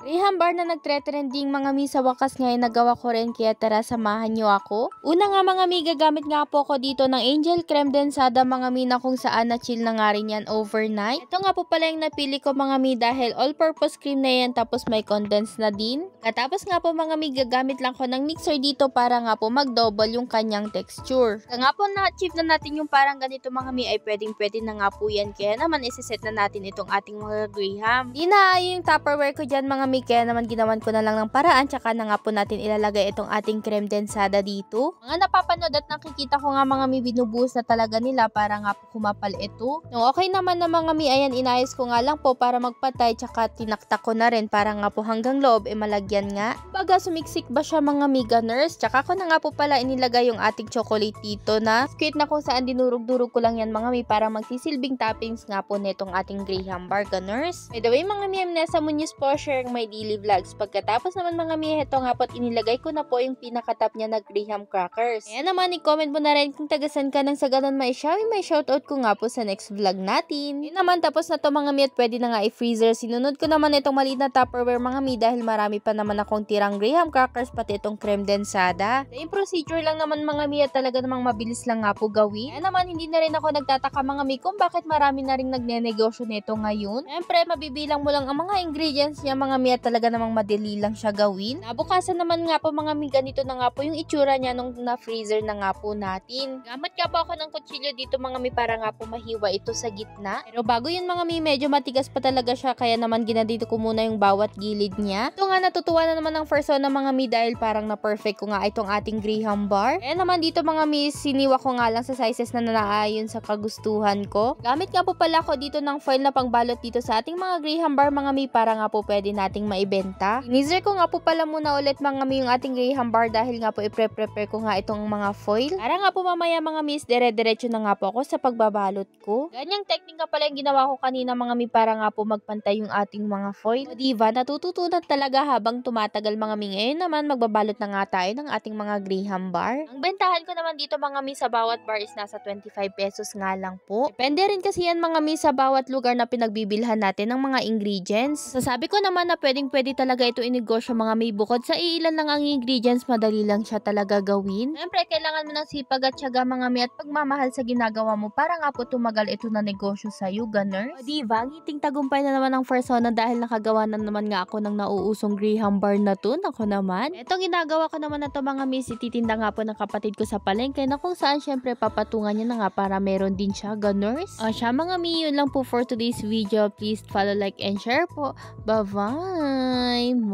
Graham bar na nagtre-trending mga mi, sa wakas ngayon nagawa ko rin, kaya tara samahan nyo ako. Una nga mga mi, gagamit nga po ako dito ng Angel Creme Densada mga mi, na kung saan na chill na nga rin yan overnight. Ito nga po pala yung napili ko mga mi, dahil all-purpose cream na yan, tapos may condense na din. Katapos nga po mga mi, gagamit lang ko ng mixer dito para nga po mag-double yung kanyang texture. Kaya nga po na-achieve na natin yung parang ganito mga mi, ay pwedeng-pwede na nga po yan. Kaya naman isiset na natin itong ating mga Graham. Di na yung Tupperware ko dyan mga mi, kaya naman ginawan ko na lang ng paraan, tsaka na nga po natin ilalagay itong ating creme densada dito. Mga napapanood at nakikita ko nga mga mi, binubuhos na talaga nila para nga po kumapal ito. No, okay naman na mga mi, ayan, inayos ko nga lang po para magpatay, tsaka tinaktak ko na rin para nga po hanggang loob malagyan nga. Baga sumiksik ba siya mga mi, ganers? Tsaka ko na nga po pala inilagay yung ating chocolate dito na squid, na kung saan dinurog-durog ko lang yan mga mi, para magsisilbing toppings nga po netong ating Graham bar, ganers. By the way mga mi, Nessa Muñoz po, sharing my daily vlogs. Pagkatapos naman mga mi, ito nga po inilagay ko na po yung pinakatap niya na Graham crackers. Kaya naman i-comment mo na rin kung tagasan ka ng sagalan may shoutout ko nga po sa next vlog natin. Yun naman, tapos na to mga mi, at pwede na nga i-freezer. Sinunod ko naman itong maliit na Tupperware mga mi, dahil marami pa naman akong tirang Graham crackers, pati itong creme densada. Same procedure lang naman mga mi, at talaga namang mabilis lang nga po gawin. Kaya naman hindi na rin ako nagtataka mga mi kung bakit marami na rin nagne-negosyo nito ngayon. Siyempre mabibilang mo lang ang mga ingredients niya mga mi, at talaga namang madali lang siya gawin. Nabukasan naman nga po mga mi, ganito na nga po yung itsura niya nung na-freezer na nga po natin. Gamit nga po ako ng kutsilyo dito mga mi, para nga po mahiwa ito sa gitna. Pero bago yun mga mi, medyo matigas pa talaga siya, kaya naman ginadito ko muna yung bawat gilid niya. Ito nga, natutuwa na naman ng first one ng mga mi, dahil parang na-perfect ko nga itong ating Graham bar. Kaya naman dito mga mi, siniwa ko nga lang sa sizes na naayon sa kagustuhan ko. Gamit nga po pala ako dito ng foil na pangbalot dito sa ating mga Graham bar mga mi, para nga po pwede nating maibenta. Inizzer ko nga po pala muna ulit mga mi yung ating Graham bar, dahil nga po i-prepare ko nga itong mga foil. Para nga po mamaya mga mi, dire-diretso na nga po ako sa pagbabalot ko. Ganyang technique nga pala yung ginawa ko kanina mga mi, para nga po magpantay yung ating mga foil. O diba, natututunan talaga habang tumatagal mga mi. Ngayon naman magbabalot na nga tayo ng ating mga Graham bar. Ang bentahan ko naman dito mga mi sa bawat bar is nasa 25 pesos nga lang po. Depende rin kasi yan mga mi sa bawat lugar na pinagbibilhan natin ng mga ingredients. Sasabi ko naman na pwede talaga ito inegosyo mga mi, bukod sa ilan lang ang ingredients, madali lang siya talaga gawin. Siyempre kailangan mo ng sipag at tiyaga mga mi, at pagmamahal sa ginagawa mo, para nga po tumagal ito na negosyo sa you, ganers. O diba, ngiting tagumpay na naman ang first one, dahil nakagawa na naman nga ako ng nauusong Graham bar na to. Ako naman, etong ginagawa ko naman na to mga mi, ititinda nga po ng kapatid ko sa palengke, na kung saan syempre papatungan niya na nga para meron din siya, ganers. O siya mga mi, yun lang po for today's video. Please follow, like, and share po. Bye-bye!